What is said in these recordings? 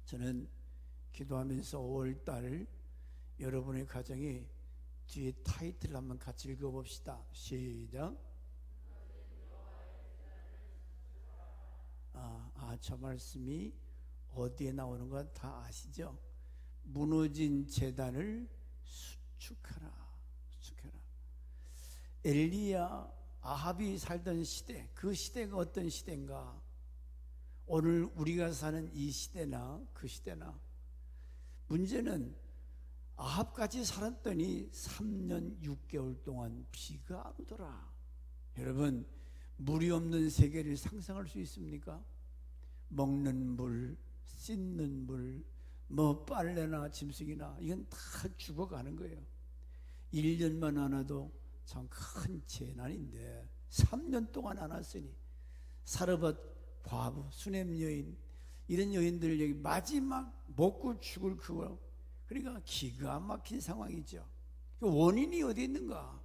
저는 기도하면서 5월달 여러분의 가정에 뒤에 타이틀 한번 같이 읽어봅시다. 시작. 저 말씀이 어디에 나오는 건 다 아시죠? 무너진 제단을 수축하라. 엘리야 아합이 살던 시대, 그 시대가 어떤 시대인가? 오늘 우리가 사는 이 시대나 그 시대나, 문제는 아합까지 살았더니 3년 6개월 동안 비가 안 오더라. 여러분, 물이 없는 세계를 상상할 수 있습니까? 먹는 물, 씻는 물, 빨래나 짐승이나 이건 다 죽어가는 거예요. 1년만 안 와도 참 큰 재난인데 3년 동안 안 왔으니 사르밧 과부, 수넴 여인, 이런 여인들 여기 마지막 먹고 죽을 그거, 그러니까 기가 막힌 상황이죠. 그 원인이 어디 있는가?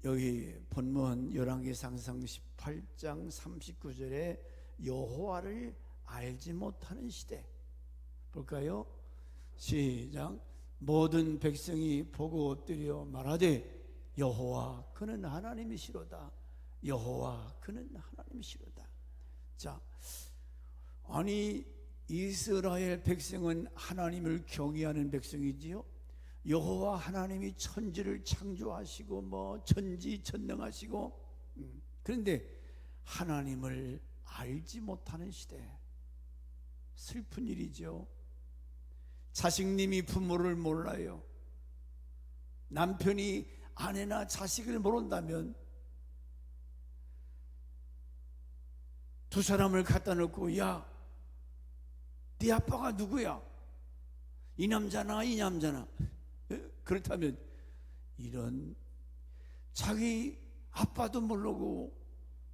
여기 본문 열왕기상상 18장 39절에 여호와를 알지 못하는 시대 볼까요? 시작. 모든 백성이 보고 엎드려 말하되 여호와 그는 하나님이시로다. 여호와 그는 하나님이시로다. 자, 아니 이스라엘 백성은 하나님을 경외하는 백성이지요. 여호와 하나님이 천지를 창조하시고 전지전능하시고, 그런데 하나님을 알지 못하는 시대. 슬픈 일이죠. 자식님이 부모를 몰라요. 남편이 아내나 자식을 모른다면 두 사람을 갖다 놓고, 야, 네 아빠가 누구야? 이 남자나 이 남자나. 그렇다면 이런 자기 아빠도 모르고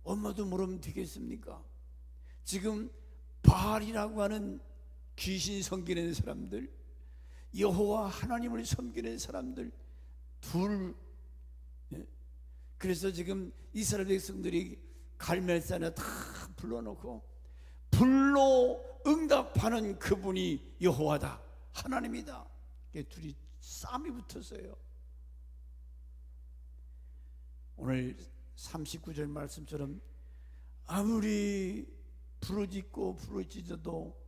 엄마도 모르면 되겠습니까? 지금 바알이라고 하는 귀신 섬기는 사람들, 여호와 하나님을 섬기는 사람들 둘. 그래서 지금 이스라엘 백성들이 갈멜산에 다 불러놓고 불로 응답하는 그분이 여호와다, 하나님이다. 둘이 싸움이 붙었어요. 오늘 39절 말씀처럼 아무리 부르짖어도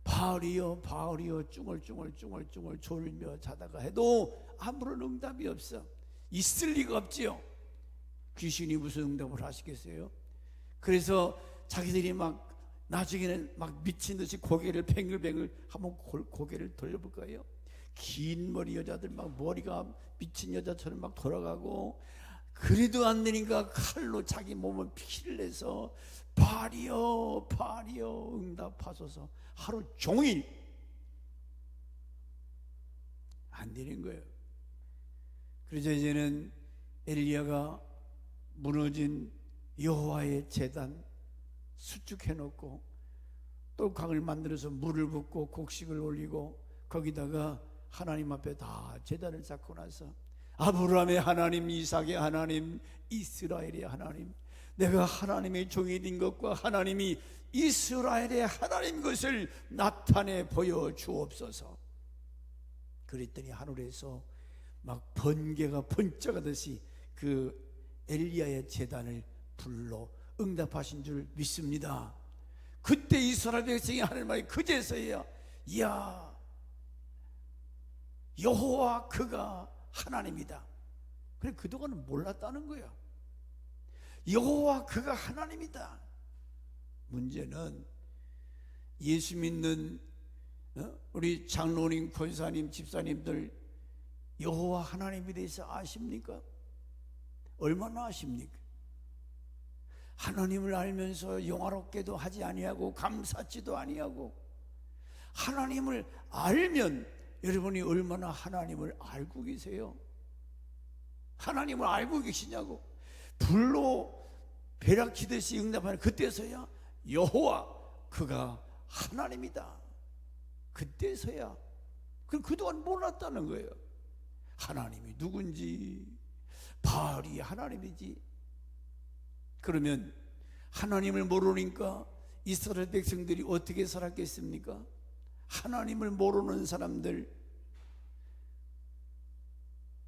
바알이여 바알이여 쭝얼쭝얼 졸며 자다가 해도 아무런 응답이 없어. 있을 리가 없지요. 귀신이 무슨 응답을 하시겠어요? 그래서 자기들이 나중에는 미친 듯이 고개를 뱅글뱅글 한번 고개를 돌려볼까요? 긴 머리 여자들 머리가 미친 여자처럼 돌아가고, 그래도 안 되니까 칼로 자기 몸을 피를 내서 바알이여 바알이여 응답하소서. 하루 종일 안 되는 거예요. 그래서 이제는 엘리야가 무너진 여호와의 제단 수축해놓고 또 강을 만들어서 물을 붓고 곡식을 올리고 거기다가 하나님 앞에 다 제단을 쌓고 나서 아브라함의 하나님, 이삭의 하나님, 이스라엘의 하나님, 내가 하나님의 종이 된 것과 하나님이 이스라엘의 하나님 것을 나타내 보여주옵소서. 그랬더니 하늘에서 번개가 번쩍하듯이 그 엘리야의 제단을 불러 응답하신 줄 믿습니다. 그때 이스라엘 백성이 하는 말이 그제서야, 이야, 여호와 그가 하나님이다. 그래, 그동안은 몰랐다는 거야. 여호와 그가 하나님이다. 문제는 예수 믿는 우리 장로님, 권사님, 집사님들 여호와 하나님에 대해서 아십니까? 얼마나 아십니까? 하나님을 알면서 영화롭게도 하지 아니하고 감사치도 아니하고, 하나님을 알면 여러분이 얼마나 하나님을 알고 계세요? 하나님을 알고 계시냐고. 불로 벼락치듯이 응답하는 그때서야 여호와 그가 하나님이다. 그때서야. 그럼 그동안 몰랐다는 거예요. 하나님이 누군지, 바알이 하나님이지. 그러면 하나님을 모르니까 이스라엘 백성들이 어떻게 살았겠습니까? 하나님을 모르는 사람들.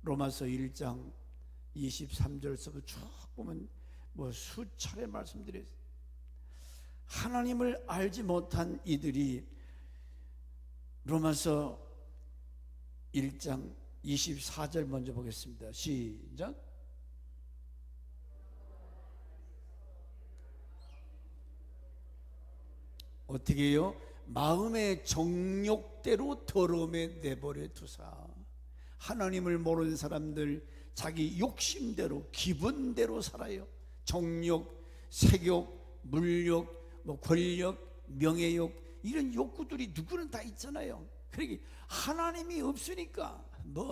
로마서 1장 23절서부터 쭉 보면 수차례 말씀드렸어요. 하나님을 알지 못한 이들이 로마서 1장 24절 먼저 보겠습니다. 시작. 어떻게 해요? 마음의 정욕대로 더러움에 내버려 두사. 하나님을 모르는 사람들 자기 욕심대로 기분대로 살아요. 정욕, 색욕, 물욕, 권력, 명예욕, 이런 욕구들이 누구는 다 있잖아요. 그러니 하나님이 없으니까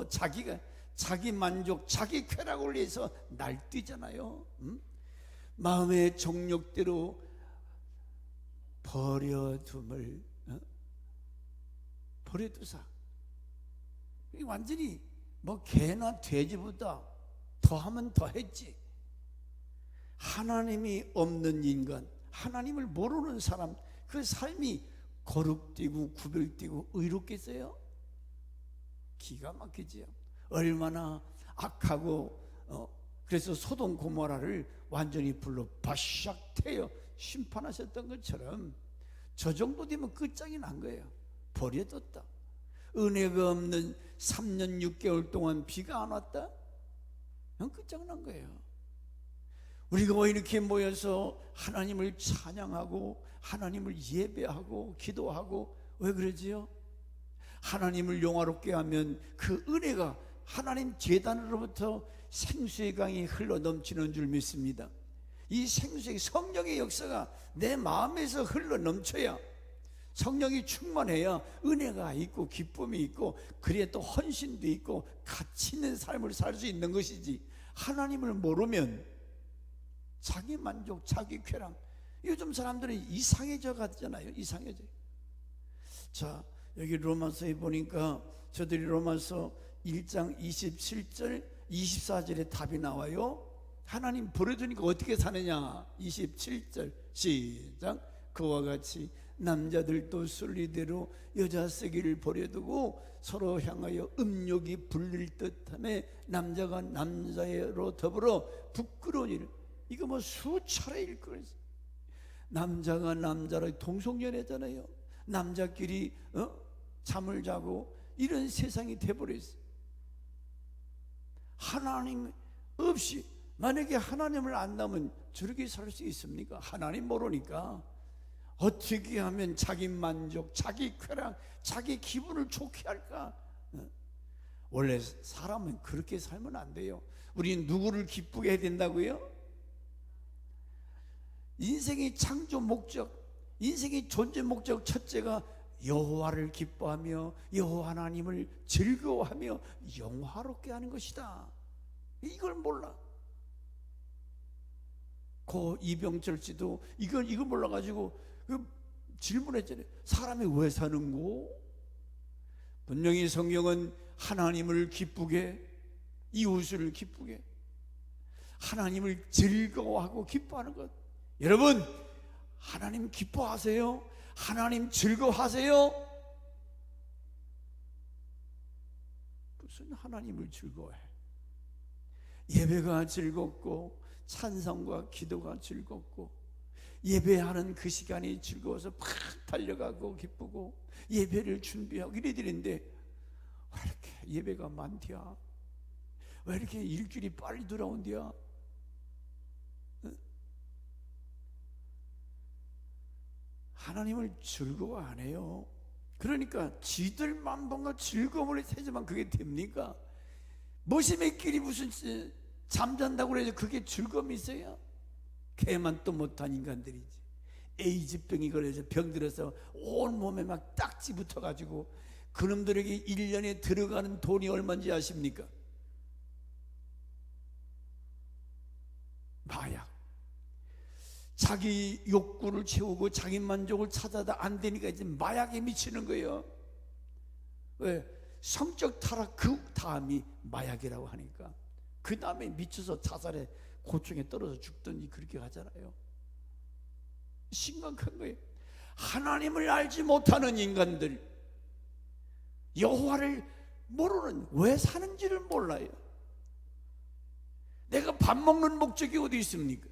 자기가 자기 만족, 자기 쾌락을 위해서 날뛰잖아요. 마음의 정욕대로 버려둠을 버려두사. 완전히 개나 돼지보다 더하면 더했지. 하나님이 없는 인간, 하나님을 모르는 사람, 그 삶이 거룩되고 구별되고 의롭겠어요? 기가 막히지요. 얼마나 악하고 그래서 소돔 고모라를 완전히 불로 바샥 태워 심판하셨던 것처럼 저 정도 되면 끝장이 난 거예요. 버려뒀다. 은혜가 없는 3년 6개월 동안 비가 안 왔다? 그냥 끝장난 거예요. 우리가 이렇게 모여서 하나님을 찬양하고 하나님을 예배하고 기도하고 왜 그러지요? 하나님을 영화롭게 하면 그 은혜가 하나님 제단으로부터 생수의 강이 흘러 넘치는 줄 믿습니다. 이 생수의 성령의 역사가 내 마음에서 흘러 넘쳐야, 성령이 충만해야 은혜가 있고 기쁨이 있고 그래야 또 헌신도 있고 가치 있는 삶을 살 수 있는 것이지. 하나님을 모르면 자기 만족, 자기 쾌락. 요즘 사람들은 이상해져 갔잖아요. 이상해져. 자, 여기 로마서에 보니까 저들이 로마서 1장 27절 24절에 답이 나와요. 하나님 버려두니까 어떻게 사느냐. 27절 시작. 그와 같이 남자들도 순리대로 여자 쓰기를 버려두고 서로 향하여 음욕이 불릴 듯하며 남자가 남자로 더불어 부끄러운 일. 이거 수차례 읽거든요. 남자가 남자로 동성연애잖아요. 남자끼리 잠을 자고 이런 세상이 돼버렸어요. 하나님 없이, 만약에 하나님을 안 나면 저렇게 살 수 있습니까? 하나님 모르니까 어떻게 하면 자기 만족, 자기 쾌락, 자기 기분을 좋게 할까? 원래 사람은 그렇게 살면 안 돼요. 우리는 누구를 기쁘게 해야 된다고요? 인생의 창조 목적, 인생의 존재 목적 첫째가 여호와를 기뻐하며 여호와 하나님을 즐거워하며 영화롭게 하는 것이다. 이걸 몰라. 고 이병철 씨도 이걸 몰라가지고 질문했잖아요. 사람이 왜 사는고? 분명히 성경은 하나님을 기쁘게, 이웃을 기쁘게, 하나님을 즐거워하고 기뻐하는 것. 여러분, 하나님 기뻐하세요? 하나님 즐거워하세요? 무슨 하나님을 즐거워해? 예배가 즐겁고 찬송과 기도가 즐겁고 예배하는 그 시간이 즐거워서 팍 달려가고 기쁘고 예배를 준비하고 이래야 되는데 왜 이렇게 예배가 많디야? 왜 이렇게 일주일이 빨리 돌아온디야? 하나님을 즐거워 안 해요. 그러니까 지들만 뭔가 즐거움을 세지만 그게 됩니까? 머시매끼리 무슨 잠잔다고 해서 그게 즐거움이 있어요? 개만 또 못한 인간들이지. 에이즈병이 걸려서 병들어서 온 몸에 막 딱지 붙어가지고 그놈들에게 1년에 들어가는 돈이 얼마인지 아십니까? 마약. 자기 욕구를 채우고 자기 만족을 찾아다 안 되니까 이제 마약에 미치는 거예요. 왜? 성적 타락 그 다음이 마약이라고 하니까 그 다음에 미쳐서 자살에 고충에 떨어져 죽든지 그렇게 하잖아요. 심각한 거예요. 하나님을 알지 못하는 인간들, 여호와를 모르는, 왜 사는지를 몰라요. 내가 밥 먹는 목적이 어디 있습니까?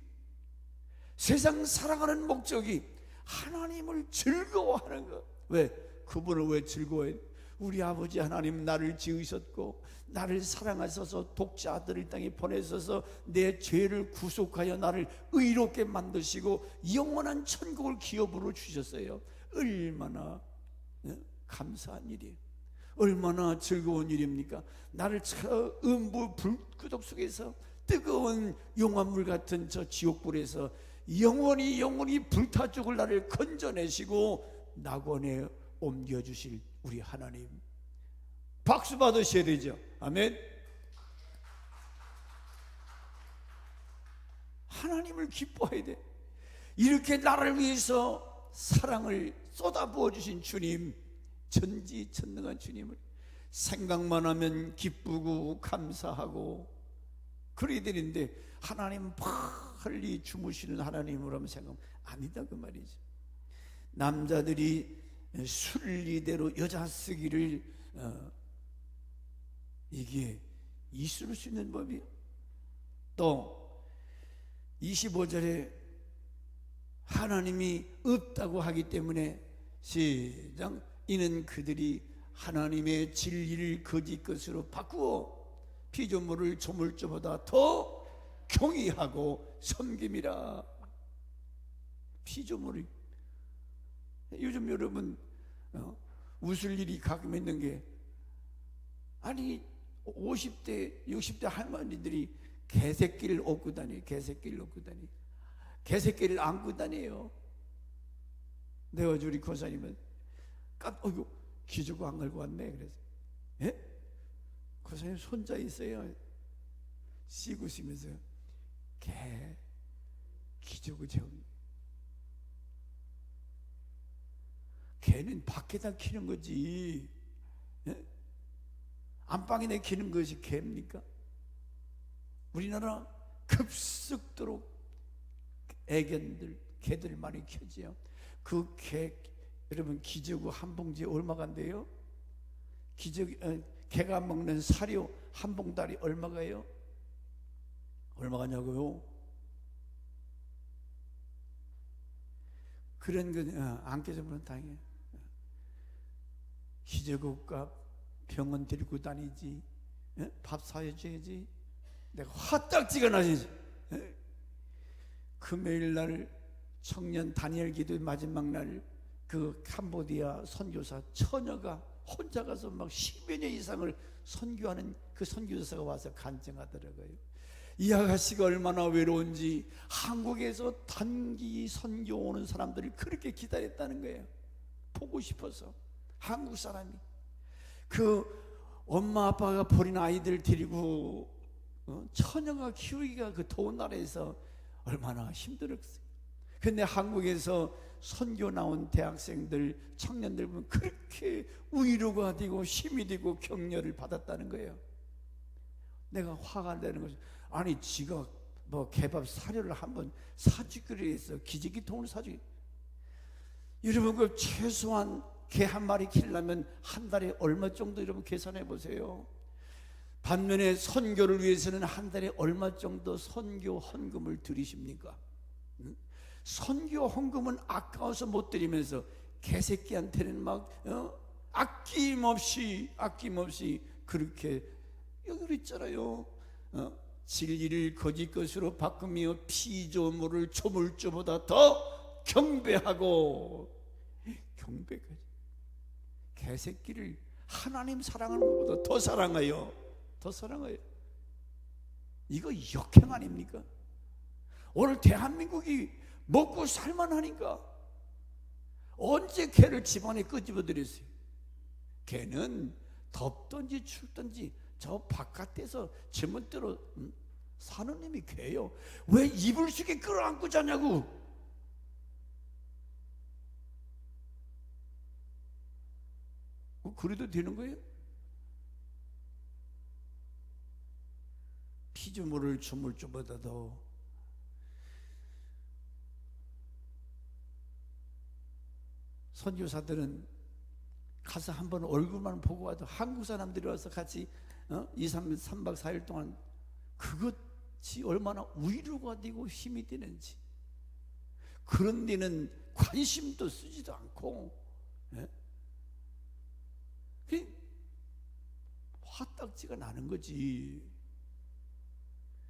세상 살아가는 목적이 하나님을 즐거워하는 것. 왜? 그분을 왜 즐거워해요? 우리 아버지 하나님 나를 지으셨고 나를 사랑하셔서 독자 아들을 땅에 보내셔서 내 죄를 구속하여 나를 의롭게 만드시고 영원한 천국을 기업으로 주셨어요. 얼마나 감사한 일이에요. 얼마나 즐거운 일입니까? 나를 저 음부 불구독 속에서 뜨거운 용암물 같은 저 지옥불에서 영원히 불타 죽을 나를 건져내시고 낙원에 옮겨주실 우리 하나님, 박수 받으셔야 되죠. 아멘. 하나님을 기뻐해야 돼. 이렇게 나를 위해서 사랑을 쏟아부어 주신 주님, 전지전능한 주님을 생각만 하면 기쁘고 감사하고 그래야 되는데, 하나님 빨리 주무시는 하나님으로 하면 생각하면 아니다 그 말이죠. 남자들이 순리대로 여자 쓰기를 이게 있을 수 있는 법이에요. 또 25절에 하나님이 없다고 하기 때문에 시작, 이는 그들이 하나님의 진리를 거짓 것으로 바꾸어 피조물을 조물주보다 더 경외하고 섬김이라. 피조물을, 요즘 여러분 웃을 일이 가끔 있는 게, 아니 50대 60대 할머니들이 개새끼를 업고 다녀요. 개새끼를 업고 다녀요. 개새끼를 안고 다녀요. 내가 우리 권사님은 어이구 기저귀 안 걸고 왔네. 그래서 예? 권사님 손자 있어요. 씻고 있으면서 개 기저귀 정, 개는 밖에다 키는 거지, 예? 안방에 내 키는 것이 개입니까? 우리나라 급속도로 애견들, 개들 많이 키지요. 그 개, 여러분 기저귀 한 봉지에 얼마가 한대요? 개가 먹는 사료 한 봉다리 얼마가요? 얼마가냐고요? 그런 거 안 깨져보면 다행이에요. 기저귀값 병원 데리고 다니지, 밥 사줘야지. 내가 화딱지가 나지. 금요일날 청년 다니엘 기도 마지막 날 그 캄보디아 선교사 처녀가 혼자 가서 막 10여 년 이상을 선교하는 그 선교사가 와서 간증하더라고요. 이 아가씨가 얼마나 외로운지 한국에서 단기 선교 오는 사람들이 그렇게 기다렸다는 거예요. 보고 싶어서. 한국 사람이 그 엄마 아빠가 버린 아이들 데리고 처녀가 키우기가 그 더운 나라에서 얼마나 힘들었어요. 근데 한국에서 선교 나온 대학생들, 청년들 보면 그렇게 위로가 되고 힘이 되고 격려를 받았다는 거예요. 내가 화가 나는 거죠. 아니 지가 뭐 개밥 사료를 한번 사주기로 해서 기저귀 통을 사주기. 여러분 그 최소한 개 한 마리 키우려면 한 달에 얼마 정도 여러분 계산해 보세요. 반면에 선교를 위해서는 한 달에 얼마 정도 선교 헌금을 드리십니까? 선교 헌금은 아까워서 못 드리면서 개새끼한테는 막 아낌없이 그렇게 여기 있잖아요. 진리를 거짓 것으로 바꾸며 피조물을 조물주보다 더 경배하고, 경배까지. 개새끼를 하나님 사랑하는 것보다 더 사랑해요. 더 사랑해요. 이거 역행 아닙니까? 오늘 대한민국이 먹고 살만하니까 언제 개를 집안에 끄집어들였어요? 개는 덥든지 춥든지 저 바깥에서 제멋대로 사는 놈이 개요. 왜 이불 속에 끌어안고 자냐고. 그래도 되는 거예요? 피조물을 조물주보다도 선교사들은 가서 한번 얼굴만 보고 와도 한국 사람들이 와서 같이 3박 4일 동안 그것이 얼마나 위로가 되고 힘이 되는지, 그런 데는 관심도 쓰지도 않고, 예? 화딱지가 나는 거지.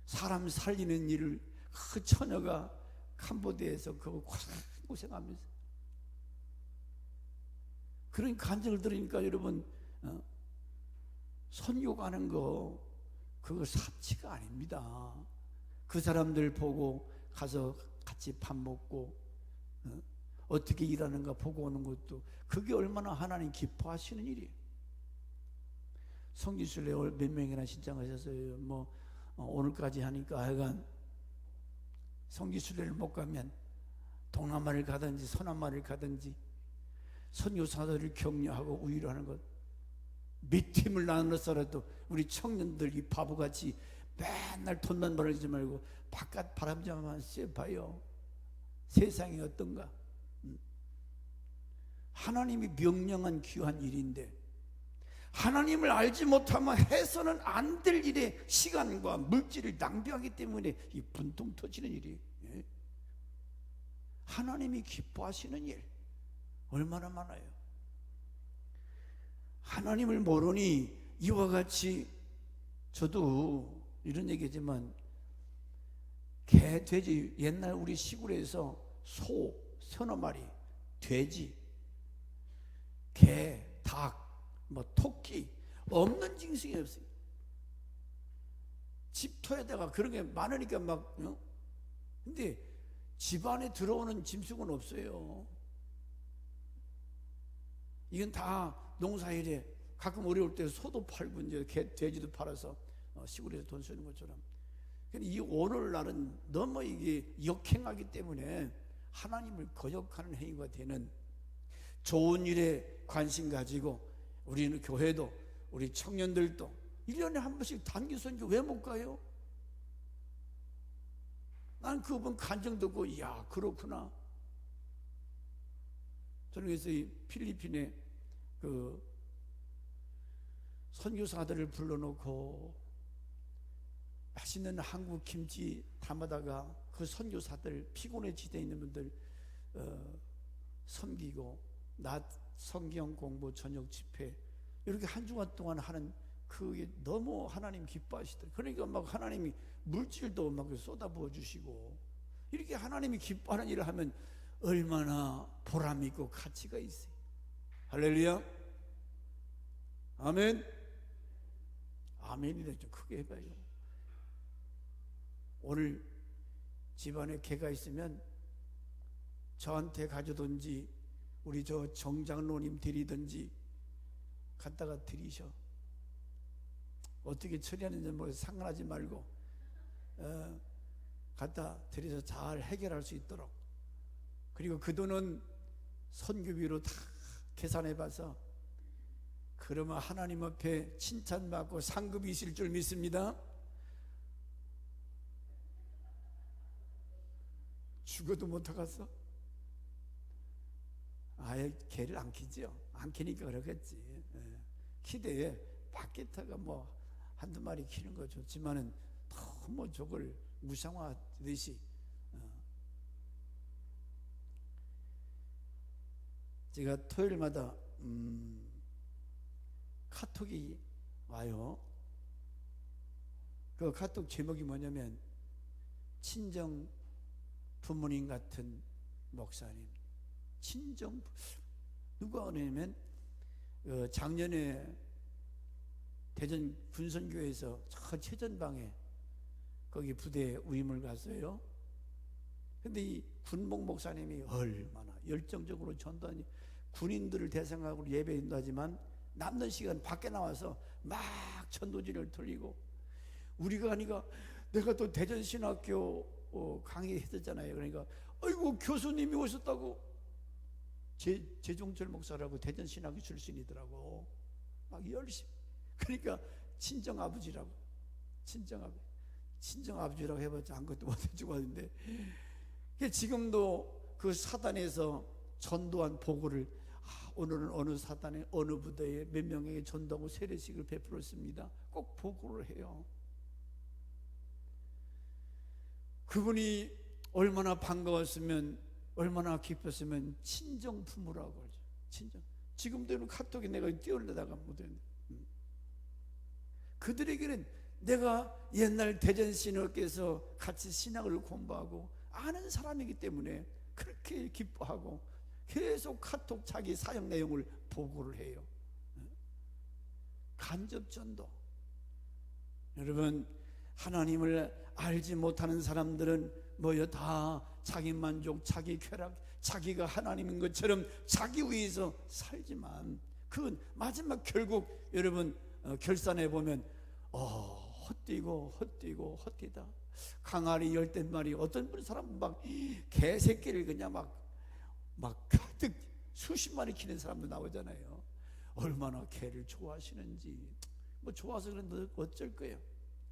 사람 살리는 일을 그 처녀가 캄보디아에서 그거 고생하면서 그런 간증을 들으니까 여러분, 선교 가는 거 그거 사치가 아닙니다. 그 사람들 보고 가서 같이 밥 먹고 어떻게 일하는가 보고 오는 것도 그게 얼마나 하나님 기뻐하시는 일이에요. 성지순례 몇 명이나 신청하셨어요. 오늘까지 하니까 하여간 성지순례를 못 가면 동남아를 가든지 서남아를 가든지 선교사들을 격려하고 위로하는 것, 몇 팀을 나눠서라도 우리 청년들 이 바보같이 맨날 돈만 벌지 말고 바깥 바람장만 쐬봐요. 세상이 어떤가. 하나님이 명령한 귀한 일인데 하나님을 알지 못하면 해서는 안 될 일에 시간과 물질을 낭비하기 때문에 이 분통 터지는 일이, 하나님이 기뻐하시는 일 얼마나 많아요. 하나님을 모르니 이와 같이, 저도 이런 얘기지만 개, 돼지, 옛날 우리 시골에서 소, 서너 마리, 돼지, 개, 닭, 토끼, 없는 짐승이 없어요. 집터에다가 그런 게 많으니까 근데 집 안에 들어오는 짐승은 없어요. 이건 다 농사일에 가끔 어려울 때 소도 팔고 이제 돼지도 팔아서 시골에서 돈 쓰는 것처럼. 이 오늘날은 너무 이게 역행하기 때문에 하나님을 거역하는 행위가 되는, 좋은 일에 관심 가지고 우리는 교회도 우리 청년들도 1년에 한 번씩 단기 선교 왜 못 가요? 난 그분 간증 듣고 이야 그렇구나. 저는 그래서 이 필리핀에 그 선교사들을 불러놓고 맛있는 한국 김치 담아다가 그 선교사들, 피곤해 지대 있는 분들 섬기고, 낮 성경 공부, 저녁 집회 이렇게 한 주간 동안 하는 그게 너무 하나님 기뻐하시더라고요. 그러니까 막 하나님이 물질도 막 쏟아부어 주시고, 이렇게 하나님이 기뻐하는 일을 하면 얼마나 보람 있고 가치가 있어요. 할렐루야. 아멘. 아멘이라 좀 크게 해봐요. 오늘 집안에 개가 있으면 저한테 가져든지 우리 저 정장로님 드리든지 갖다가 드리셔. 어떻게 처리하는지 뭐 상관하지 말고 갖다 드려서 잘 해결할 수 있도록. 그리고 그 돈은 선교비로 다 계산해 봐서 그러면 하나님 앞에 칭찬받고 상급이 있을 줄 믿습니다. 죽어도 못하겠어? 아예 개를 안 키죠. 안 키니까 그러겠지. 키대에 바퀴타가 한두 마리 키는 거 좋지만은 너무 저걸 무상화하듯이. 제가 토요일마다 카톡이 와요. 그 카톡 제목이 뭐냐면 친정 부모님 같은 목사님. 친정 누가 오냐면 작년에 대전 군선교회에서 저 최전방에 거기 부대에 위임을 갔어요. 근데 이 군복 목사님이 얼마나 열정적으로 전도하니, 군인들을 대상으로 예배 인도하지만 남는 시간 밖에 나와서 막 전도지를 돌리고, 우리가 하니까 내가 또 대전신학교 강의했었잖아요. 그러니까 아이고 교수님이 오셨다고. 재종철 목사라고 대전신학교 출신이더라고. 막 열심히. 그러니까 친정아버지라고. 친정아버지라고 해봤자 아무것도 못해주고 하는데, 지금도 그 사단에서 전도한 보고를 오늘은 어느 사단의 어느 부대에 몇 명에게 전도하고 세례식을 베풀었습니다. 꼭 보고를 해요. 그분이 얼마나 반가웠으면, 얼마나 기뻤으면 친정 부모라고 그러죠. 친정. 지금도 카톡에 내가 띄워내다가 못했는데, 그들에게는 내가 옛날 대전신학교에서 같이 신학을 공부하고 아는 사람이기 때문에 그렇게 기뻐하고 계속 카톡 자기 사역 내용을 보고를 해요. 간접전도. 여러분, 하나님을 알지 못하는 사람들은 뭐요? 다 자기 만족, 자기 쾌락, 자기가 하나님인 것처럼 자기 위해서 살지만 그건 마지막 결국 여러분 결산해 보면 헛되고 헛되다. 강아리 10마리, 어떤 분 사람은 막 개새끼를 그냥 막 가득 수십 마리 키는 사람도 나오잖아요. 얼마나 개를 좋아하시는지. 뭐 좋아서 그런데 어쩔 거예요.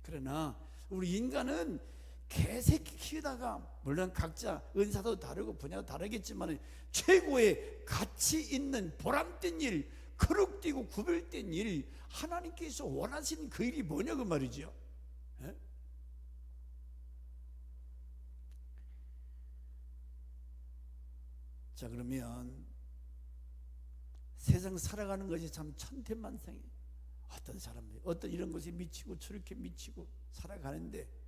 그러나 우리 인간은 개새끼 키우다가, 물론 각자 은사도 다르고 분야도 다르겠지만 최고의 가치 있는 보람된 일, 거룩되고 구별된 일, 하나님께서 원하시는 그 일이 뭐냐고 말이죠. 예? 자, 그러면 세상 살아가는 것이 참 천태만상이에요. 어떤 사람들이 어떤 이런 것에 미치고 저렇게 미치고 살아가는데,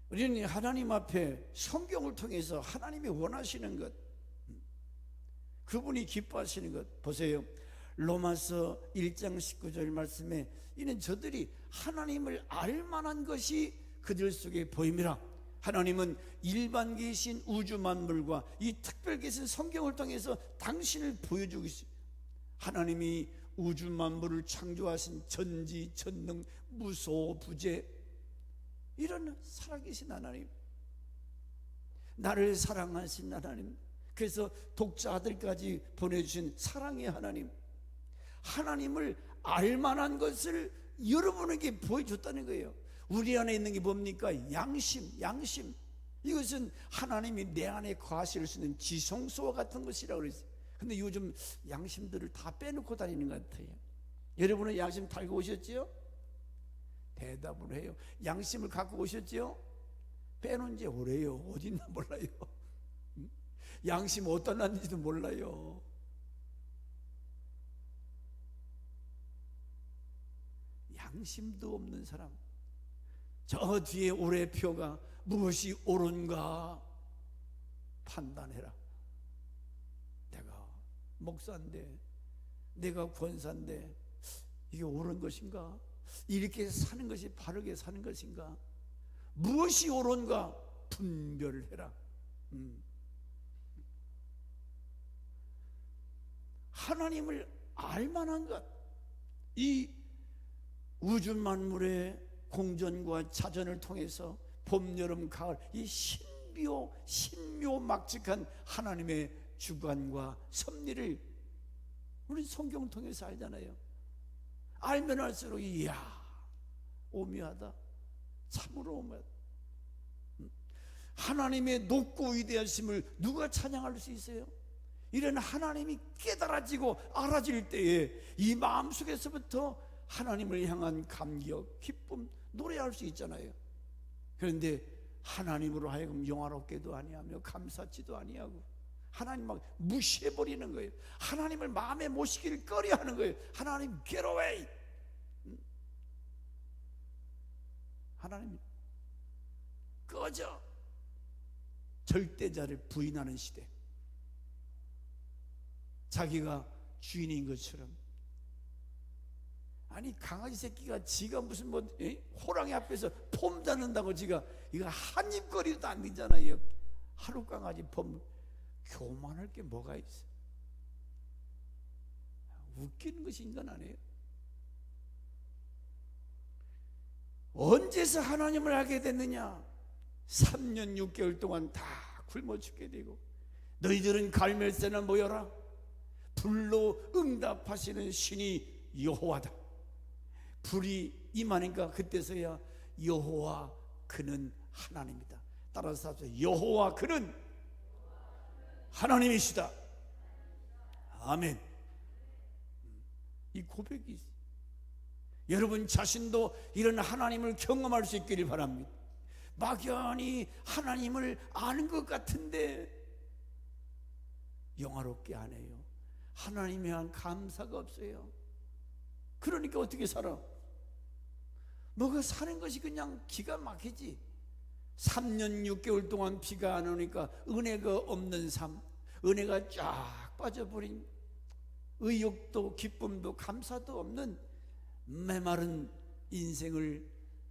우리는 하나님 앞에 성경을 통해서 하나님이 원하시는 것, 그분이 기뻐하시는 것 보세요. 로마서 1장 19절 말씀에 이는 저들이 하나님을 알만한 것이 그들 속에 보임이라. 하나님은 일반 계신 우주 만물과 이 특별 계신 성경을 통해서 당신을 보여주고 있어요. 하나님이 우주 만물을 창조하신 전지 전능 무소 부재, 이런 살아계신 하나님, 나를 사랑하신 하나님, 그래서 독자 아들까지 보내주신 사랑의 하나님, 하나님을 알만한 것을 여러분에게 보여줬다는 거예요. 우리 안에 있는 게 뭡니까? 양심. 이것은 하나님이 내 안에 거하실 수 있는 지성소와 같은 것이라고 그랬어요. 근데 요즘 양심들을 다 빼놓고 다니는 것 같아요. 여러분은 양심 달고 오셨지요? 대답을 해요. 양심을 갖고 오셨지요? 빼놓은 지 오래요. 어디 있나 몰라요. 양심 어디다 놨는지도 몰라요. 양심도 없는 사람. 저 뒤에 오래표가 무엇이 옳은가 판단해라. 내가 목사인데, 내가 권사인데 이게 옳은 것인가? 이렇게 사는 것이 바르게 사는 것인가? 무엇이 옳은가 분별해라. 하나님을 알만한 것, 이 우주 만물의 공전과 자전을 통해서 봄, 여름, 가을, 이 신묘막측한 하나님의 주관과 섭리를 우리 성경을 통해서 알잖아요. 알면 알수록 이야, 오묘하다. 참으로 오묘하다. 하나님의 높고 위대하심을 누가 찬양할 수 있어요? 이런 하나님이 깨달아지고 알아질 때에 이 마음속에서부터 하나님을 향한 감격, 기쁨, 노래할 수 있잖아요. 그런데 하나님으로 하여금 영화롭게도 아니하며 감사치도 아니하고 하나님 막 무시해버리는 거예요. 하나님을 마음에 모시기를 꺼려하는 거예요. 하나님 get away. 하나님 꺼져. 절대자를 부인하는 시대. 자기가 주인인 것처럼. 아니 강아지 새끼가 지가 무슨 호랑이 앞에서 폼 잡는다고 지가 이거 한 입거리도 안 되잖아요. 하루 강아지 폼. 교만할 게 뭐가 있어? 웃기는 것이 인간 아니에요? 언제서 하나님을 알게 됐느냐? 3년 6개월 동안 다 굶어 죽게 되고, 너희들은 갈멜산에 모여라. 불로 응답하시는 신이 여호와다. 불이 임하니까 그때서야 여호와 그는 하나님이다. 따라서 하세요. 여호와 그는 하나님이시다. 아멘. 이 고백이 있어요. 여러분 자신도 이런 하나님을 경험할 수 있기를 바랍니다. 막연히 하나님을 아는 것 같은데 영화롭게 안 해요. 하나님에 대한 감사가 없어요. 그러니까 어떻게 살아? 뭐가 사는 것이 그냥 기가 막히지. 3년 6개월 동안 비가 안 오니까 은혜가 없는 삶, 은혜가 쫙 빠져버린, 의욕도 기쁨도 감사도 없는 메마른 인생을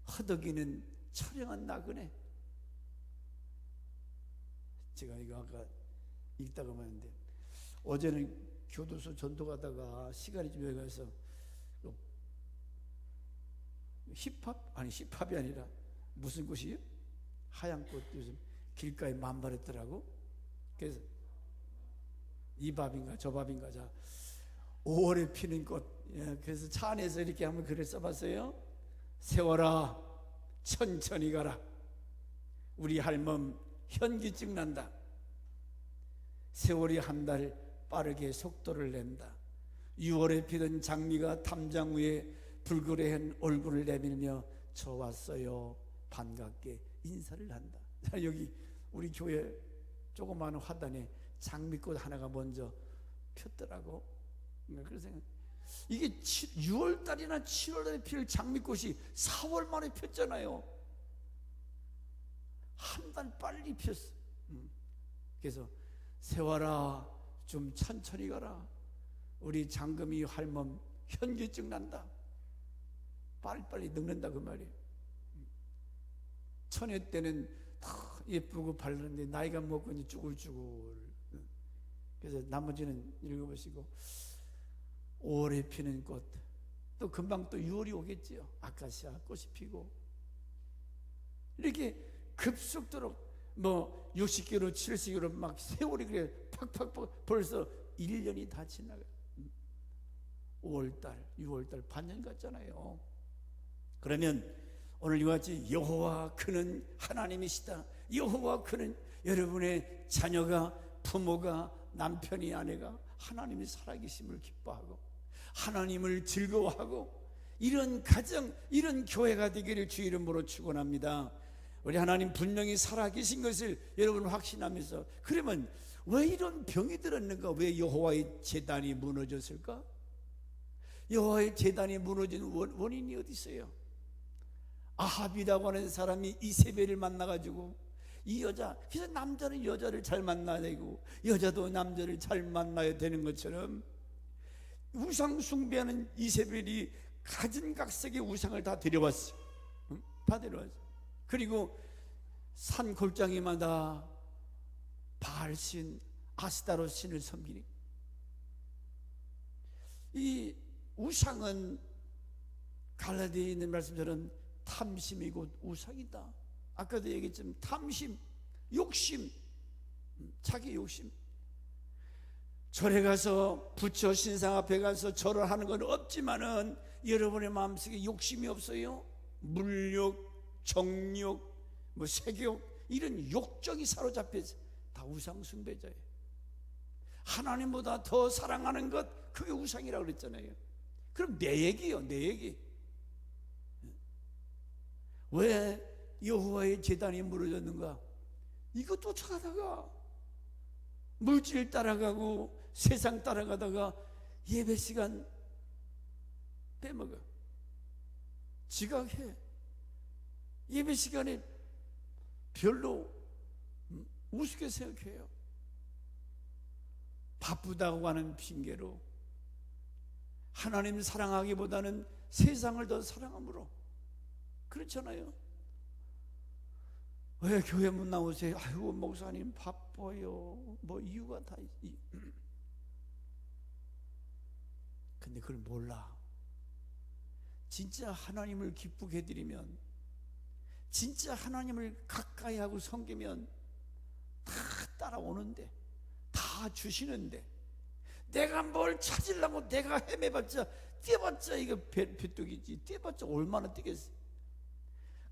허덕이는 처량한 나그네. 제가 이거 아까 읽다가 봤는데, 어제는 교도소 전도 가다가 시간이 좀 여기 가서 힙합? 아니 힙합이 아니라 무슨 꽃이에요? 하얀 꽃 요즘 길가에 만발했더라고. 그래서 이 밥인가 저 밥인가, 자 5월에 피는 꽃. 예, 그래서 차 안에서 이렇게 한번 글을 써봤어요. 세월아 천천히 가라, 우리 할멈 현기증 난다. 세월이 한 달 빠르게 속도를 낸다. 6월에 피던 장미가 담장 위에 불그레한 얼굴을 내밀며 저 왔어요 반갑게 인사를 한다. 여기 우리 교회 조그마한 화단에 장미꽃 하나가 먼저 폈더라고. 그래서 이게 6월달이나 7월달에 필 장미꽃이 4월 만에 폈잖아요. 한 달 빨리 폈어. 그래서 세월아 좀 천천히 가라, 우리 장금이 할멈 현기증 난다. 빨리빨리 늙는다 그 말이에요. 처녀 때는 다 예쁘고 바르는데 나이가 먹고 이제 쭈글쭈글. 그래서 나머지는 읽어보시고, 5월에 피는 꽃, 또 금방 또 6월이 오겠지요. 아카시아 꽃이 피고. 이렇게 급속도로 뭐 60km 70km 막 세월이 그래 팍팍팍 벌써 1년이 다 지나가요. 5월달 6월달 반년 같잖아요. 그러면 오늘 이와 같이 여호와 그는 하나님이시다, 여호와 그는 여러분의 자녀가, 부모가, 남편이, 아내가 하나님이 살아계심을 기뻐하고 하나님을 즐거워하고 이런 가정, 이런 교회가 되기를 주 이름으로 축원합니다. 우리 하나님 분명히 살아계신 것을 여러분 확신하면서, 그러면 왜 이런 병이 들었는가? 왜 여호와의 제단이 무너졌을까? 여호와의 제단이 무너진 원인이 어디 있어요? 아합이라고 하는 사람이 이세벨을 만나가지고 이 여자, 그래서 남자는 여자를 잘 만나야 되고 여자도 남자를 잘 만나야 되는 것처럼 우상 숭배하는 이세벨이 가진각색의 우상을 다 데려왔어요. 다 데려왔어요. 그리고 산 골짜기마다 바알신, 아스타로 신을 섬기니, 이 우상은 갈라디아에 있는 말씀처럼 탐심이고 우상이다. 아까도 얘기했지만 탐심, 욕심, 자기 욕심. 절에 가서 부처 신상 앞에 가서 절을 하는 건 없지만은 여러분의 마음속에 욕심이 없어요? 물욕, 정욕, 뭐 색욕, 이런 욕정이 사로잡혀서 다 우상 숭배자예요. 하나님보다 더 사랑하는 것, 그게 우상이라고 그랬잖아요. 그럼 내 얘기요, 내 얘기. 왜 여호와의 제단이 무너졌는가? 이거 쫓아가다가 물질 따라가고 세상 따라가다가 예배 시간 빼먹어, 지각해. 예배 시간에 별로 우습게 생각해요. 바쁘다고 하는 핑계로 하나님 사랑하기보다는 세상을 더 사랑함으로. 그렇잖아요. 왜 교회 못 나오세요? 아이고 목사님 바빠요. 뭐 이유가 다 있지. 근데 그걸 몰라. 진짜 하나님을 기쁘게 해드리면, 진짜 하나님을 가까이 하고 섬기면 다 따라오는데, 다 주시는데, 내가 뭘 찾으려고 내가 헤매봤자, 뛰어봤자 이거 배뚝이지. 뛰어봤자 얼마나 뛰겠어.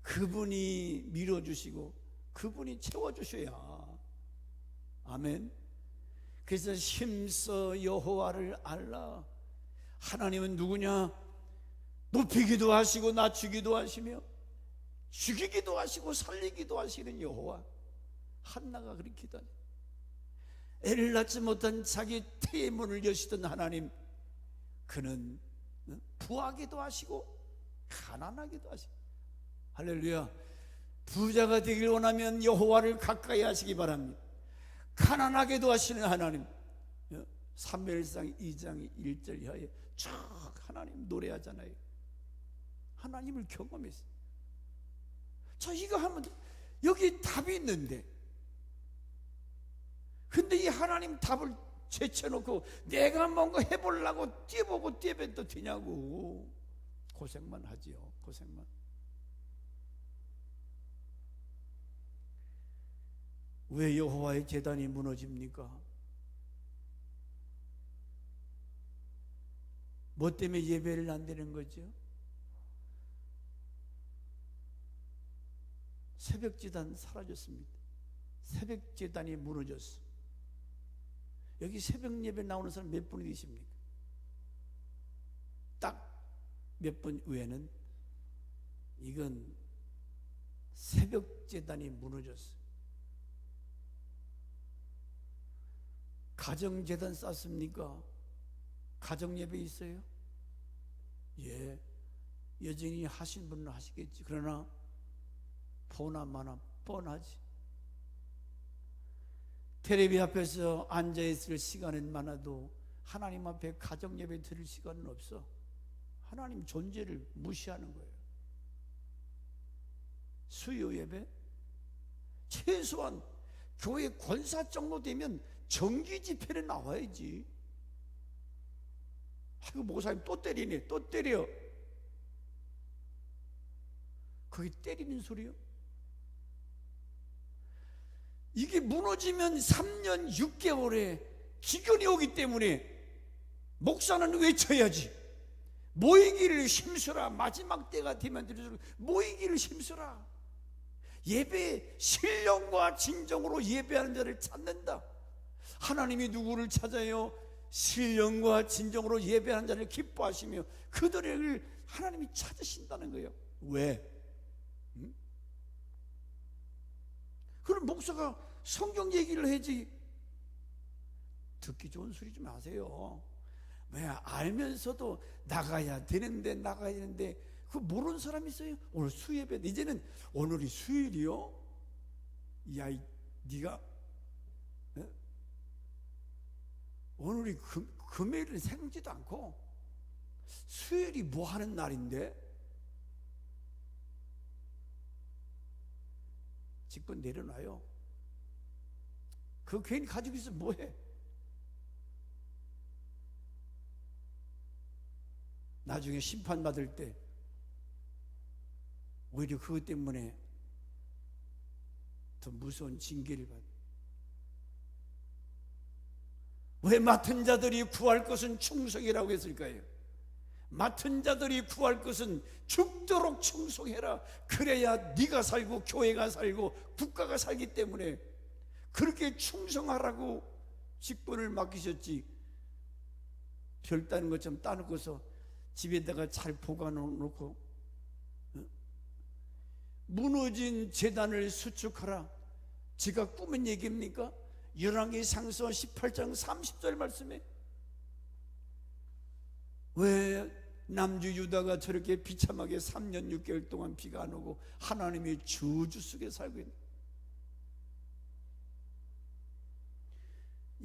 그분이 밀어주시고 그분이 채워주셔야. 아멘. 그래서 힘써 여호와를 알라. 하나님은 누구냐? 높이기도 하시고 낮추기도 하시며 죽이기도 하시고 살리기도 하시는 여호와. 한나가 그렇게 기도하니 애를 낳지 못한 자기 태의 문을 여시던 하나님, 그는 부하기도 하시고 가난하기도 하시고. 할렐루야. 부자가 되길 원하면 여호와를 가까이 하시기 바랍니다. 가난하게도 하시는 하나님. 사무엘상 2장 1절 이하에 쭉 하나님 노래하잖아요. 하나님을 경험했어요. 자, 이거 하면 여기 답이 있는데, 근데 이 하나님 답을 제쳐놓고 내가 뭔가 해보려고 뛰어보고 뛰어봬도 되냐고. 고생만 하지요. 고생만. 왜 여호와의 제단이 무너집니까? 뭐 때문에 예배를 안 드리는 거죠? 새벽제단 사라졌습니다. 새벽제단이 무너졌어. 여기 새벽 예배 나오는 사람 몇 분이 계십니까? 딱 몇 분 외에는 이건 새벽제단이 무너졌어. 가정제단 쌌습니까? 가정예배 있어요? 예, 여전히 하신 분은 하시겠지. 그러나 보나마나 뻔하지. 텔레비 앞에서 앉아있을 시간은 많아도 하나님 앞에 가정예배 드릴 시간은 없어. 하나님 존재를 무시하는 거예요. 수요예배? 최소한 교회 권사 정도 되면 정기 집회를 나와야지. 아이고, 목사님 또 때리네, 또 때려. 그게 때리는 소리요? 이게 무너지면 3년 6개월에 기근이 오기 때문에 목사는 외쳐야지. 모이기를 힘쓰라. 마지막 때가 되면 들을수록 모이기를 힘쓰라. 예배 신령과 진정으로 예배하는 자를 찾는다. 하나님이 누구를 찾아요? 신령과 진정으로 예배하는 자를 기뻐하시며 그들을 하나님이 찾으신다는 거예요. 왜? 그럼 목사가 성경 얘기를 해야지. 듣기 좋은 소리 좀 하세요. 왜 알면서도 나가야 되는데 그거 모르는 사람 있어요? 오늘 수예배, 이제는 오늘이 수요일이요? 야, 네가 오늘이 금요일은 생지도 않고 수요일이 뭐 하는 날인데? 직분 내려놔요. 그거 괜히 가지고 있으면 뭐해? 나중에 심판받을 때 오히려 그것 때문에 더 무서운 징계를 받아. 왜 맡은 자들이 구할 것은 충성이라고 했을까요? 맡은 자들이 구할 것은 죽도록 충성해라. 그래야 네가 살고 교회가 살고 국가가 살기 때문에 그렇게 충성하라고 직분을 맡기셨지. 별 따는 것처럼 따놓고서 집에다가 잘 보관해놓고 무너진 제단을 수축하라. 제가 꾸민 얘기입니까? 열왕기상서 18장 30절 말씀에 왜 남주 유다가 저렇게 비참하게 3년 6개월 동안 비가 안 오고 하나님의 저주 속에 살고 있는,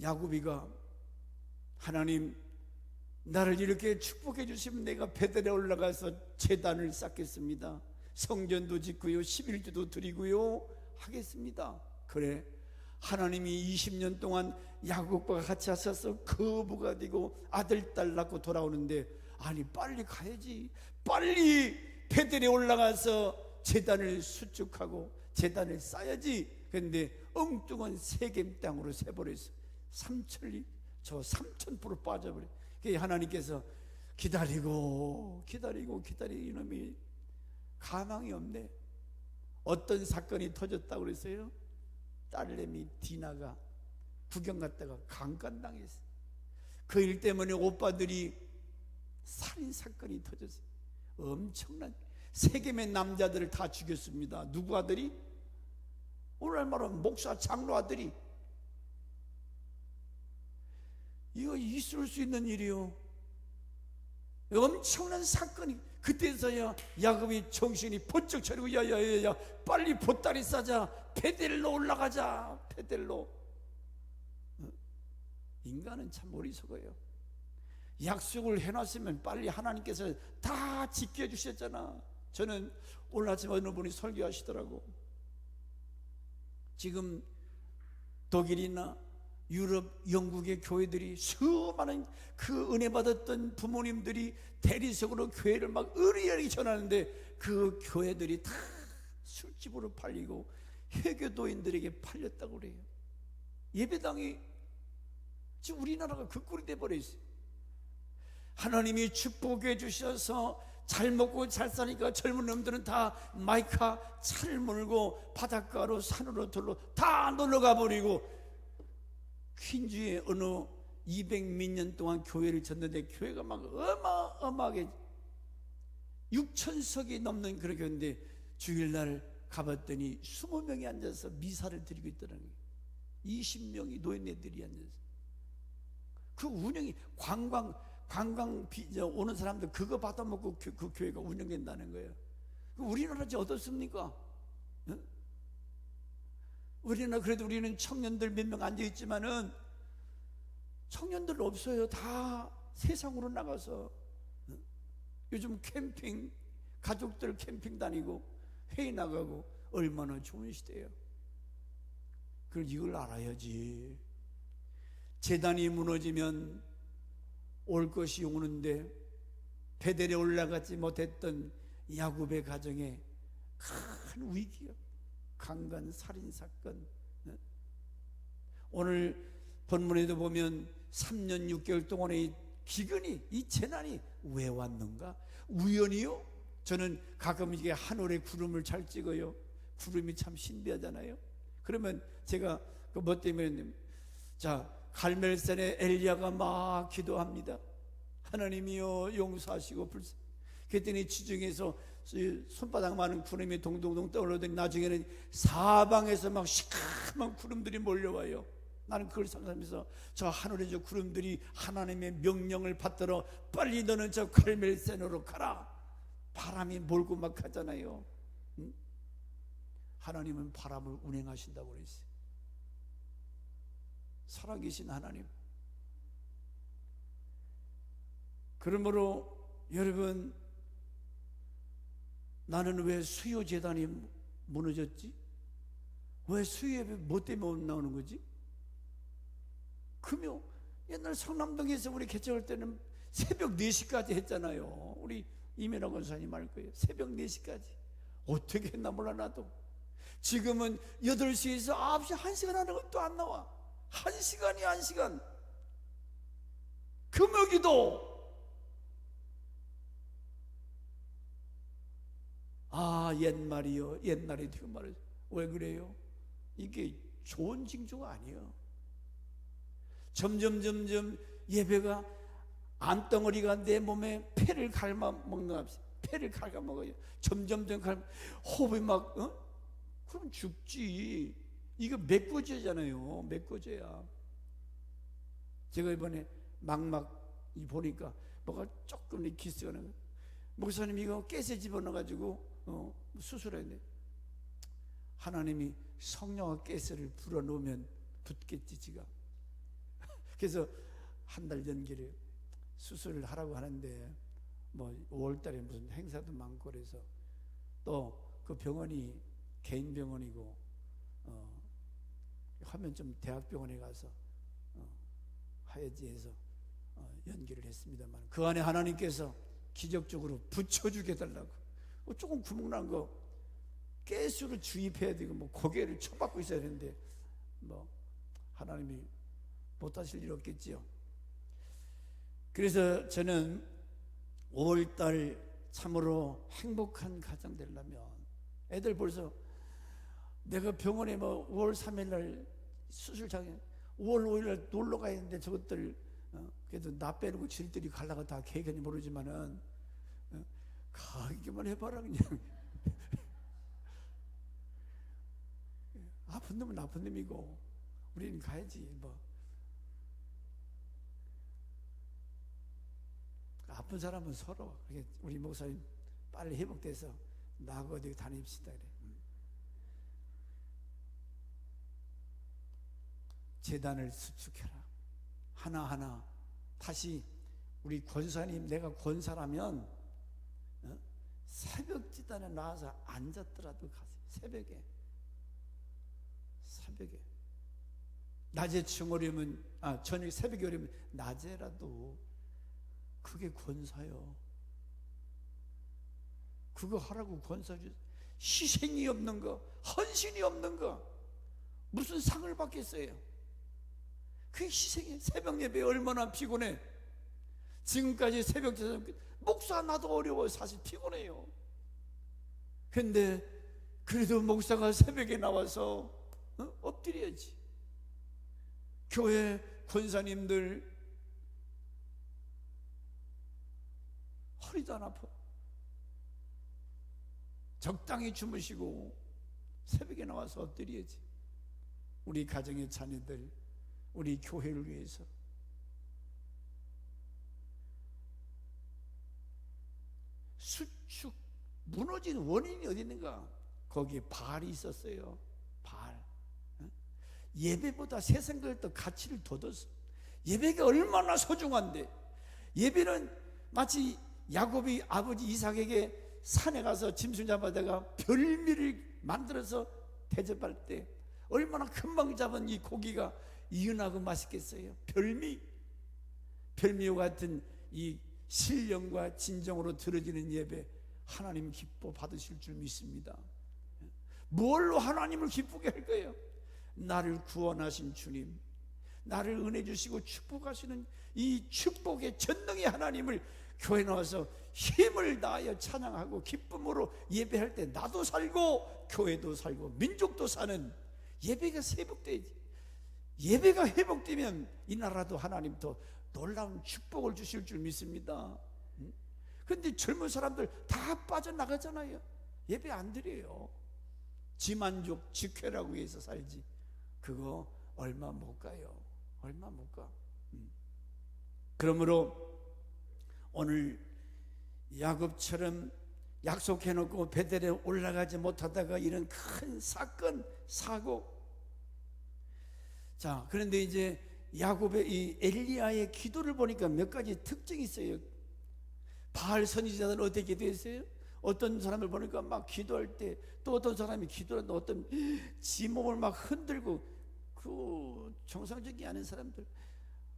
야곱이가 하나님 나를 이렇게 축복해 주시면 내가 베델에 올라가서 제단을 쌓겠습니다. 성전도 짓고요 11조도 드리고요 하겠습니다. 그래, 하나님이 20년 동안 야곱과 같이 하셔서 거부가 되고 아들 딸 낳고 돌아오는데, 아니 빨리 가야지. 빨리 베델에 올라가서 제단을 수축하고 제단을 쌓아야지. 그런데 엉뚱한 세겜 땅으로 새버렸어. 삼천리, 저 3000% 빠져버려. 하나님께서 기다리고 이놈이 가망이 없네. 어떤 사건이 터졌다고 그랬어요? 딸내미 디나가 구경 갔다가 강간당했어요. 그 일 때문에 오빠들이 살인사건이 터졌어요. 엄청난 세겜의 남자들을 다 죽였습니다. 누구 아들이? 오늘 말하면 목사 장로 아들이. 이거 있을 수 있는 일이요. 엄청난 사건이. 그때서야 야곱이 정신이 번쩍 차리고 야야야야 빨리 보따리 싸자. 베델로 올라가자. 베델로. 인간은 참 어리석어요. 약속을 해놨으면 빨리 하나님께서 다 지켜주셨잖아. 저는 오늘 아침 어느 분이 설교하시더라고. 지금 독일이나 유럽, 영국의 교회들이 수많은 그 은혜 받았던 부모님들이 대리석으로 교회를 막 의리하게 전하는데 그 교회들이 다 술집으로 팔리고 해교도인들에게 팔렸다고 그래요. 예배당이 지금 우리나라가 그 꼴이 돼버려 있어요. 하나님이 축복해 주셔서 잘 먹고 잘 사니까 젊은 놈들은 다 마이카 차를 몰고 바닷가로 산으로 들로 다 놀러가 버리고 퀸주에 어느 200몇 년 동안 교회를 졌는데 교회가 막 어마어마하게 6,000석이 넘는 그런 교회인데 주일날 가봤더니 20명이 앉아서 미사를 드리고 있더라는 거예요. 20명이 노인네들이 앉아서. 그 운영이 관광 오는 사람들 그거 받아먹고 그 교회가 운영된다는 거예요. 우리나라 어떻습니까? 응? 우리나라 그래도 우리는 청년들 몇 명 앉아있지만은 청년들 없어요. 다 세상으로 나가서. 응? 요즘 캠핑 가족들 캠핑 다니고 회의 나가고 얼마나 좋은 시대예요. 그걸 이걸 알아야지. 제단이 무너지면 올 것이 오는데 베델에 올라가지 못했던 야곱의 가정에 큰 위기요. 강간 살인 사건. 오늘 본문에도 보면 3년 6개월 동안의 기근이 이 재난이 왜 왔는가? 우연이요? 저는 가끔 이게 하늘에 구름을 잘 찍어요. 구름이 참 신비하잖아요. 그러면 제가 그 뭐 때문에 자 갈멜산에 엘리야가 막 기도합니다. 하나님이여 용서하시고 그랬더니 지중해에서 손바닥만한 구름이 동동동 떠오르더니 나중에는 사방에서 막 시커먼 구름들이 몰려와요. 나는 그걸 상상하면서 저 하늘의 저 구름들이 하나님의 명령을 받들어 빨리 너는 저 갈멜산으로 가라. 바람이 몰고 막 가잖아요. 응? 하나님은 바람을 운행하신다고 그랬어요. 살아계신 하나님. 그러므로 여러분, 나는 왜 수요재단이 무너졌지? 왜 수요예배 뭐 때문에 못 나오는 거지? 금요 옛날 성남동에서 우리 개척할 때는 새벽 4시까지 했잖아요. 우리 이면호 권사님 알 거예요. 새벽 4시까지 어떻게 했나 몰라. 나도 지금은 8시에서 9시 1시간 하는 것도 안 나와. 1시간이 1시간. 금요기도. 아, 옛말이요. 옛날에 그 말을 왜 그래요? 이게 좋은 징조가 아니에요. 점점 예배가 안덩어리가 내 몸에 폐를 갉아먹는 합시다. 폐를 갉아먹어요. 점점 호흡이 막 그럼 죽지. 이거 메꿔제잖아요. 메꿔제야. 제가 이번에 막막 보니까 뭐가 조금 기스가 나요. 목사님 이거 깨세 집어넣어가지고 수술했는데 하나님이 성령과 깨세를 불어넣으면 붙겠지 지가. 그래서 한 달 연기를 수술을 하라고 하는데 뭐 5월달에 무슨 행사도 많고 그래서 또 그 병원이 개인 병원이고 하면 좀 대학병원에 가서 하야지 해서 연기를 했습니다만 그 안에 하나님께서 기적적으로 붙여주게 해달라고 조금 구멍 난 거 가스로 주입해야 되고 뭐 고개를 쳐박고 있어야 되는데 뭐 하나님이 못하실 일 없겠지요. 그래서 저는 5월달 참으로 행복한 가정 되려면 애들 벌써 내가 병원에 뭐 5월 3일 날 수술장에 5월 5일 놀러 가야 되는데 저것들 그래도 나 빼놓고 질들이 갈라가 다 계획인지 모르지만은 가기만 해봐라 그냥. 아픈 놈은 아픈 놈이고 우리는 가야지 뭐. 아픈 사람은 서로 우리 목사님 빨리 회복돼서 나하고 어디 다닙시다 그래. 재단을 수축해라. 하나하나 다시 우리 권사님, 내가 권사라면 새벽 기도에 나와서 앉았더라도 가세요. 새벽에 낮에 청오려면 저녁 새벽에 오려면 낮에라도 그게 권사요. 그거 하라고 권사 주세요. 희생이 없는 거, 헌신이 없는 거 무슨 상을 받겠어요? 그게 희생이에요. 새벽 예배 얼마나 피곤해. 지금까지 새벽 기도 목사 나도 어려워요. 사실 피곤해요. 근데 그래도 목사가 새벽에 나와서 엎드려야지. 교회 권사님들 허리도 안 아파. 적당히 주무시고 새벽에 나와서 엎드려야지. 우리 가정의 자녀들, 우리 교회를 위해서. 수축 무너진 원인이 어디 있는가? 거기에 바알이 있었어요. 바알. 예배보다 세상 걸 더 가치를 더 뒀어. 예배가 얼마나 소중한데. 예배는 마치 야곱이 아버지 이삭에게 산에 가서 짐승 잡아다가 별미를 만들어서 대접할 때 얼마나 금방 잡은 이 고기가 이은하고 맛있겠어요. 별미와 같은 이 신령과 진정으로 드려지는 예배, 하나님 기뻐 받으실 줄 믿습니다. 뭘로 하나님을 기쁘게 할 거예요? 나를 구원하신 주님, 나를 은혜 주시고 축복하시는 이 축복의 전능의 하나님을 교회 나와서 힘을 다하여 찬양하고 기쁨으로 예배할 때 나도 살고 교회도 살고 민족도 사는 예배가 회복돼야지. 예배가 회복되면 이 나라도 하나님 더 놀라운 축복을 주실 줄 믿습니다. 그런데 젊은 사람들 다 빠져나가잖아요. 예배 안 드려요. 지만족, 직회라고 해서 살지. 그거 얼마 못 가요. 얼마 못 가. 그러므로 오늘 야곱처럼 약속해놓고 베델에 올라가지 못하다가 이런 큰 사건, 사고. 자, 그런데 이제 야곱의 이 엘리야의 기도를 보니까 몇 가지 특징이 있어요. 바알 선지자들은 어떻게 기도했어요? 어떤 사람을 보니까 막 기도할 때, 또 어떤 사람이 기도하는데 어떤 지 몸을 막 흔들고, 그 정상적이 아닌 사람들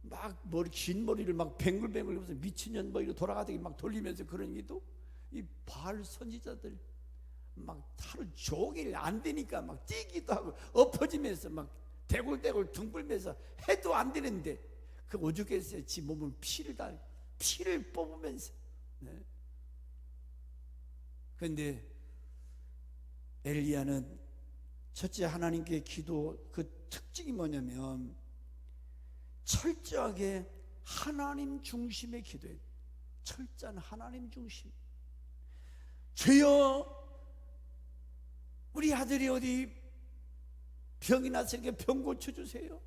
막 머리, 긴 머리를 막 뱅글뱅글 하면서 미친년 머리로 돌아가다가 막 돌리면서 그런 기도. 이 바알 선지자들 막 하루 종일 안 되니까 막 뛰기도 하고 엎어지면서 막 대굴대굴 둥글면서 해도 안 되는데 그 오죽했어요. 지 몸은 피를 뽑으면서. 네. 그런데 엘리야는 첫째 하나님께 기도 그 특징이 뭐냐면 철저하게 하나님 중심의 기도예요. 철저한 하나님 중심. 주여, 우리 아들이 어디 병이 났으니까 병 고쳐주세요.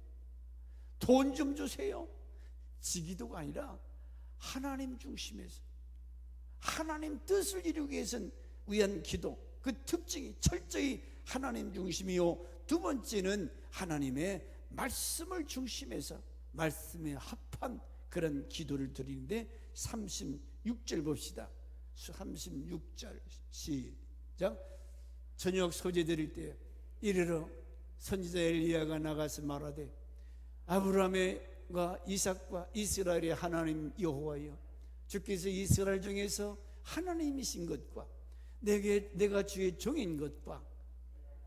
돈 좀 주세요. 지기도가 아니라 하나님 중심에서 하나님 뜻을 이루기 위해서는 위한 기도. 그 특징이 철저히 하나님 중심이요. 두 번째는 하나님의 말씀을 중심해서 말씀에 합한 그런 기도를 드리는데 36절 봅시다. 36절 시작. 저녁 소재 드릴 때 이르러 선지자 엘리야가 나가서 말하되 아브라함과 이삭과 이스라엘의 하나님 여호와여, 주께서 이스라엘 중에서 하나님이신 것과 내가 주의 종인 것과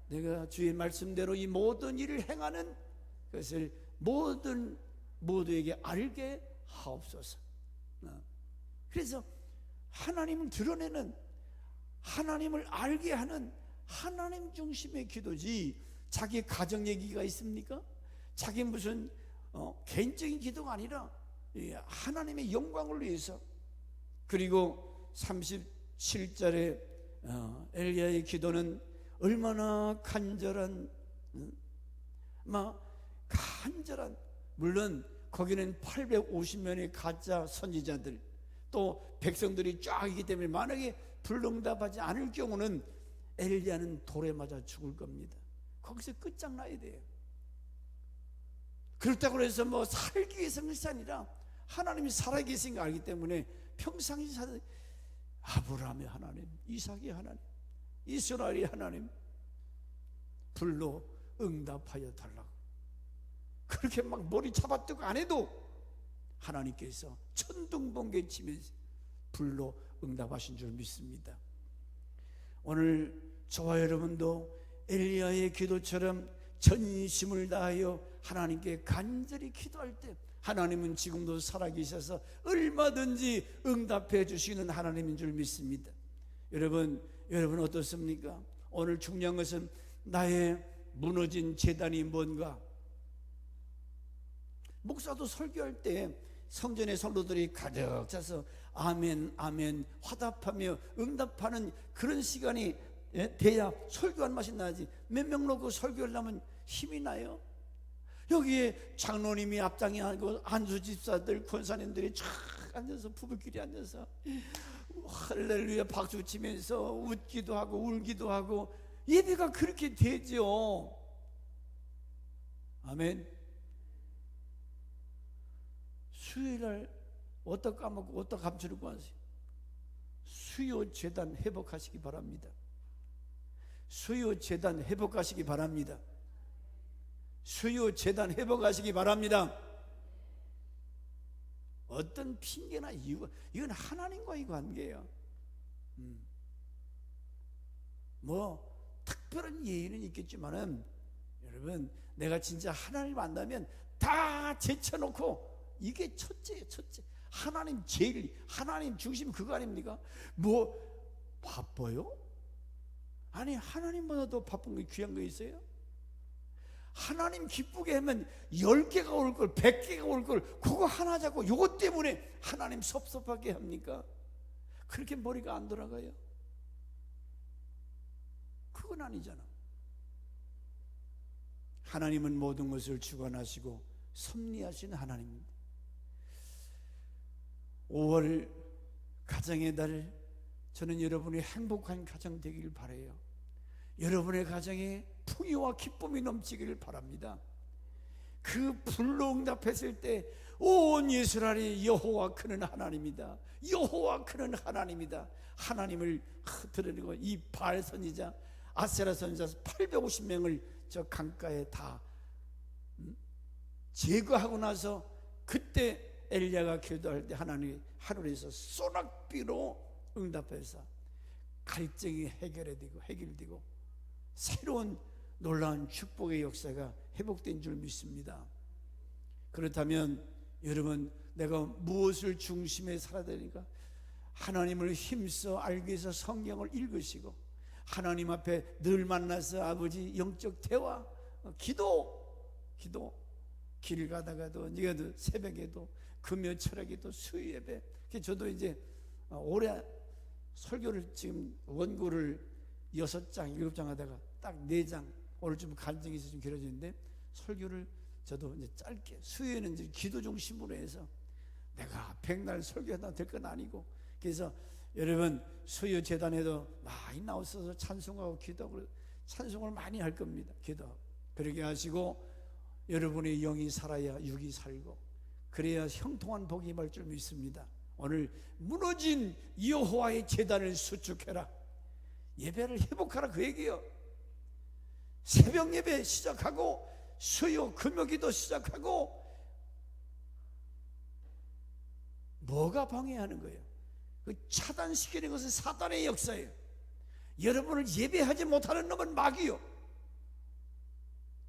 내가 주의 말씀대로 이 모든 일을 행하는 것을 모두에게 알게 하옵소서. 그래서 하나님을 드러내는, 하나님을 알게 하는 하나님 중심의 기도지 자기 가정 얘기가 있습니까? 자기 무슨 개인적인 기도가 아니라 하나님의 영광을 위해서. 그리고 37절에 엘리야의 기도는 얼마나 간절한, 간절한, 물론 거기는 850명의 가짜 선지자들 또 백성들이 쫙 있기 때문에 만약에 불응답하지 않을 경우는 엘리야는 돌에 맞아 죽을 겁니다. 거기서 끝장나야 돼요. 그렇다고 해서 살기 위해서 것이 아니라 하나님이 살아계신 거 알기 때문에 평상시 사는 아브라함의 하나님, 이삭의 하나님, 이스라엘의 하나님 불로 응답하여 달라고. 그렇게 막 머리 잡아뜨고 안 해도 하나님께서 천둥번개 치면서 불로 응답하신 줄 믿습니다. 오늘 저와 여러분도 엘리야의 기도처럼 전심을 다하여 하나님께 간절히 기도할 때 하나님은 지금도 살아계셔서 얼마든지 응답해 주시는 하나님인 줄 믿습니다. 여러분 어떻습니까? 오늘 중요한 것은 나의 무너진 제단이 뭔가. 목사도 설교할 때 성전의 성도들이 가득 차서 아멘 아멘 화답하며 응답하는 그런 시간이 돼야 설교한 맛이 나지. 몇 명 놓고 설교하려면 힘이 나요? 여기에 장로님이 앞장에 하고 안수 집사들 권사님들이 쫙 앉아서 부부끼리 앉아서 할렐루야 박수 치면서 웃기도 하고 울기도 하고 예배가 그렇게 되죠. 아멘. 수요일날 어디다 까먹고 어디다 감추려고 하세요? 수요 재단 회복하시기 바랍니다. 수요 재단 회복하시기 바랍니다. 수요 재단 회복하시기 바랍니다. 어떤 핑계나 이유가, 이건 하나님과의 관계예요. 특별한 예의는 있겠지만은 여러분, 내가 진짜 하나님 만나면 다 제쳐놓고, 이게 첫째예요. 첫째. 하나님 제일, 하나님 중심 그거 아닙니까? 바빠요? 아니, 하나님보다 더 바쁜 게 귀한 거 있어요? 하나님 기쁘게 하면 10개가 올 걸, 100개가 올 걸, 그거 하나 잡고 요것 때문에 하나님 섭섭하게 합니까? 그렇게 머리가 안 돌아가요? 그건 아니잖아. 하나님은 모든 것을 주관하시고 섭리하시는 하나님입니다. 5월 가정의 달, 저는 여러분이 행복한 가정 되기를 바라요. 여러분의 가정에 풍요와 기쁨이 넘치기를 바랍니다. 그 불로 응답했을 때 온 이스라엘이 여호와 그는 하나님이다, 여호와 그는 하나님이다, 하나님을 드러내고, 이 바알 선지자, 아세라 선지자 850명을 저 강가에 다 제거하고 나서, 그때 엘리야가 기도할 때 하나님이 하늘에서 소낙비로 응답해서 갈증이 해결되고 새로운 놀라운 축복의 역사가 회복된 줄 믿습니다. 그렇다면 여러분, 내가 무엇을 중심에 살아야 되니까? 하나님을 힘써 알기 위해서 성경을 읽으시고, 하나님 앞에 늘 만나서 아버지 영적 대화, 기도, 길 가다가도, 네가도 새벽에도, 금요 철학에도, 수요 예배. 저도 이제 올해 설교를 지금 원고를 6장, 7장 하다가 딱 4장, 오늘 좀 간증이 있어서 좀 길어지는데, 설교를 저도 이제 짧게, 수요에는 이제 기도 중심으로 해서 내가 백날 설교하다 될 건 아니고, 그래서 여러분 수요 재단에도 많이 나오셔서 찬송하고 기도하고, 찬송을 많이 할 겁니다. 기도 그렇게 하시고, 여러분의 영이 살아야 육이 살고, 그래야 형통한 복이 임할 줄 믿습니다. 오늘 무너진 여호와의 제단을 수축해라, 예배를 회복하라, 그 얘기예요. 새벽 예배 시작하고 수요 금요기도 시작하고, 뭐가 방해하는 거예요? 그 차단시키는 것은 사단의 역사예요. 여러분을 예배하지 못하는 놈은 마귀요.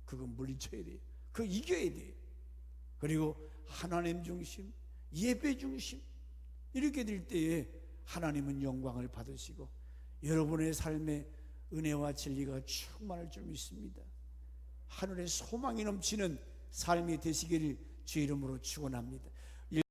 그거 물리쳐야 돼요. 그거 이겨야 돼요. 그리고 하나님 중심, 예배 중심, 이렇게 될 때에 하나님은 영광을 받으시고 여러분의 삶에 은혜와 진리가 충만할 줄 믿습니다. 하늘에 소망이 넘치는 삶이 되시기를 주 이름으로 축원합니다.